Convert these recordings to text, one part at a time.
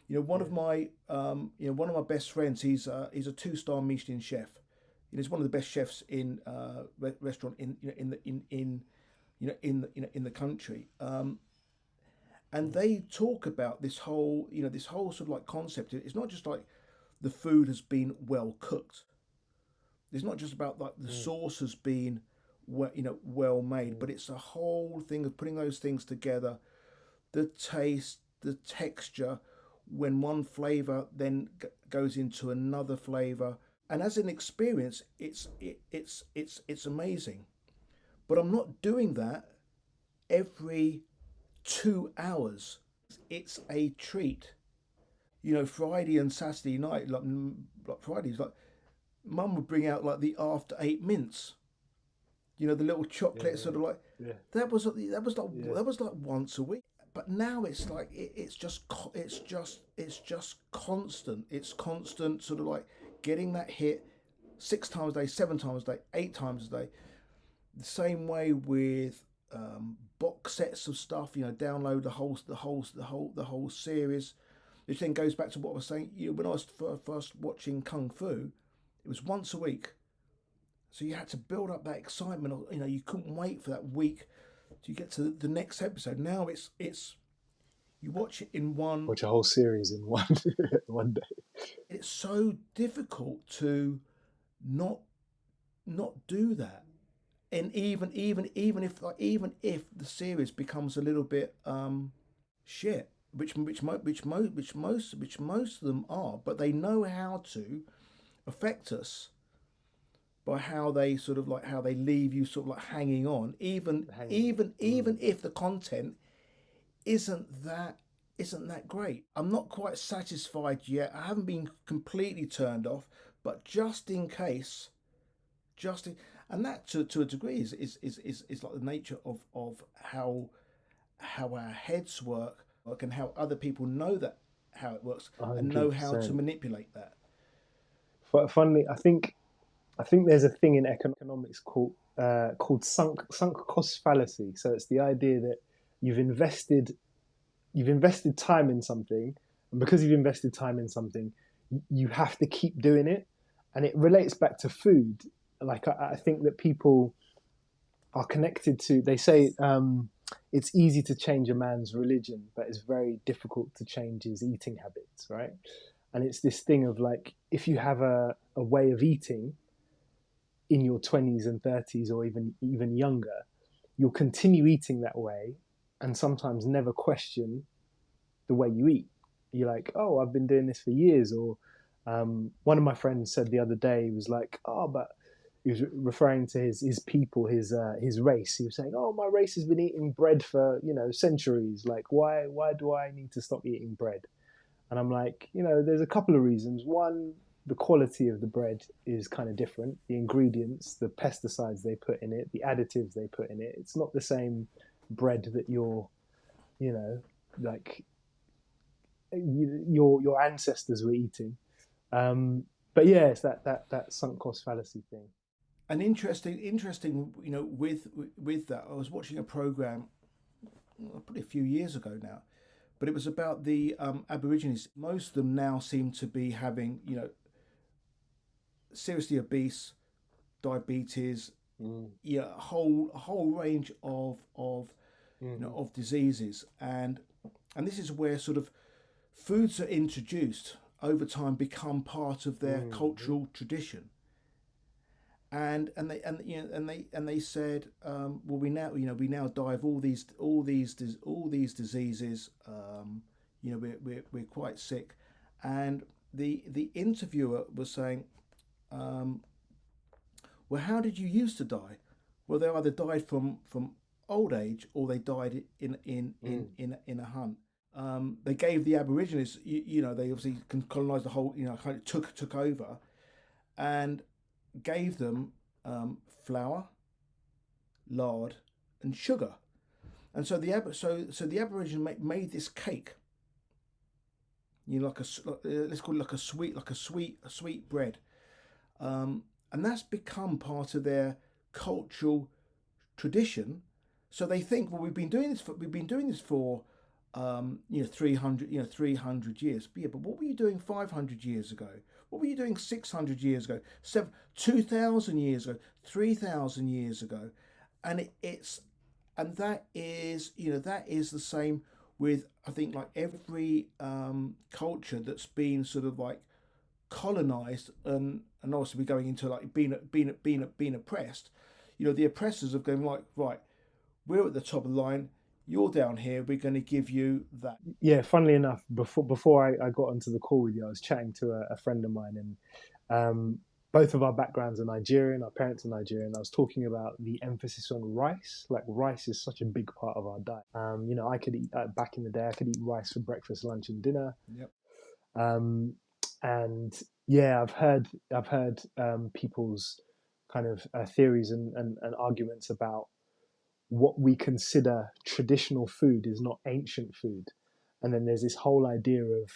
One Yeah. of my one of my best friends. He's a two-star Michelin chef. He's one of the best chefs in restaurant in the country. And Mm, they talk about this whole sort of like concept. It's not just like the food has been well cooked. It's not just about like the mm, sauce has been well made, mm. but it's a whole thing of putting those things together. The taste, the texture, when one flavor then goes into another flavor, and as an experience, it's amazing. But I'm not doing that every 2 hours. It's a treat. Friday and Saturday night, like Fridays, like Mum would bring out like the after eight mints. The little Yeah, chocolate yeah, sort of like yeah, yeah. that was like once a week. But now it's like it's just constant. It's constant sort of like getting that hit 6 times a day, 7 times a day, 8 times a day. The same way with box sets of stuff. Download the whole series, which then goes back to what I was saying. When I was first watching Kung Fu, it was once a week, so you had to build up that excitement. You couldn't wait for that week to get to the next episode. Now it's you watch it in one. Watch a whole series in one one day. It's so difficult to not not do that. And even if the series becomes a little bit shit, which most of them are, but they know how to affect us by how they leave you sort of like hanging on, even Hanging. even Mm. even if the content isn't that isn't that great. I'm not quite satisfied yet. I haven't been completely turned off, but just in case, just in, and that to a degree is like the nature of how our heads work and how other people know that how it works and know how to 100%. manipulate that. Funnily, I think there's a thing in economics called sunk cost fallacy. So it's the idea that you've invested you've invested time in something, and because you've invested time in something, you have to keep doing it, and it relates back to food. Like I think that people are connected to. They say it's easy to change a man's religion, but it's very difficult to change his eating habits, right? And it's this thing of like if you have a way of eating in your 20s and 30s or even younger, you'll continue eating that way and sometimes never question the way you eat. You're like, oh, I've been doing this for years. Or one of my friends said the other day, he was like, oh, but he was referring to his people, his race. He was saying, oh, my race has been eating bread for centuries. Like, why do I need to stop eating bread? And I'm like, there's a couple of reasons. One, the quality of the bread is kind of different. The ingredients, the pesticides they put in it, the additives they put in it. It's not the same bread that you know, like your ancestors were eating. Um, but yeah, it's that sunk cost fallacy thing. And interesting. With that, I was watching a program probably a few years ago now, but it was about the Aborigines. Most of them now seem to be having seriously obese, diabetes, Mm, a whole range mm, of diseases, and this is where sort of foods are introduced over time, become part of their mm, cultural tradition. And they said, well, we now die of all these diseases. We're quite sick, and the interviewer was saying, um, well, how did you used to die? Well, they either died from old age or they died mm, in a hunt. They gave the Aborigines, they obviously colonized the whole, kind of took over, and gave them flour, lard, and sugar. And so the Aboriginal made this cake, like let's call it like a sweet bread, and that's become part of their cultural tradition. So they think, well, we've been doing this for you know, 300, you know, 300 years. But yeah, but what were you doing 500 years ago? What were you doing 600 years ago? 2,000 years ago? 3,000 years ago? And and that is, you know, that is the same with, I think, like every culture that's been sort of like colonized, and obviously we're going into like being oppressed. You know, the oppressors have gone like, right, we're at the top of the line, you're down here, we're going to give you that. Yeah, funnily enough, before I got onto the call with you, I was chatting to a friend of mine, and both of our backgrounds are Nigerian. Our parents are Nigerian. I was talking about the emphasis on rice. Like rice is such a big part of our diet. You know, I could eat back in the day. I could eat rice for breakfast, lunch, and dinner. Yep. Um, and yeah, I've heard people's kind of theories and arguments about what we consider traditional food is not ancient food. And then there's this whole idea of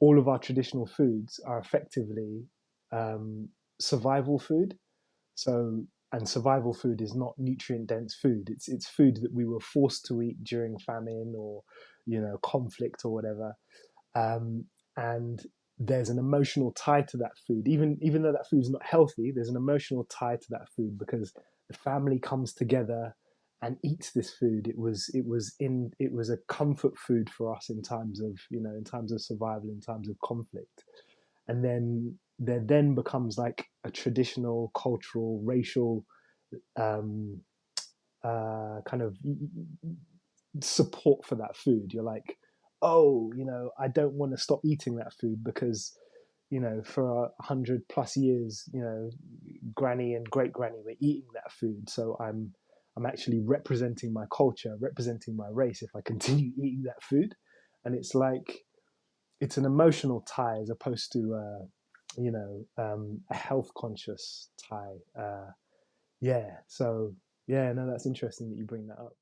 all of our traditional foods are effectively um, survival food. So, and survival food is not nutrient dense food. It's food that we were forced to eat during famine or, you know, conflict or whatever. Um, and there's an emotional tie to that food. Even though that food's not healthy, there's an emotional tie to that food because the family comes together and eats this food. It was a comfort food for us in times of, you know, in times of survival, in times of conflict. And then there then becomes like a traditional, cultural, racial um, kind of support for that food. You're like, oh, you know, I don't want to stop eating that food because, you know, for 100 plus years, you know, granny and great granny were eating that food. So I'm actually representing my culture, representing my race if I continue eating that food. And it's like, it's an emotional tie as opposed to, a health conscious tie. Yeah. So, yeah, no, that's interesting that you bring that up.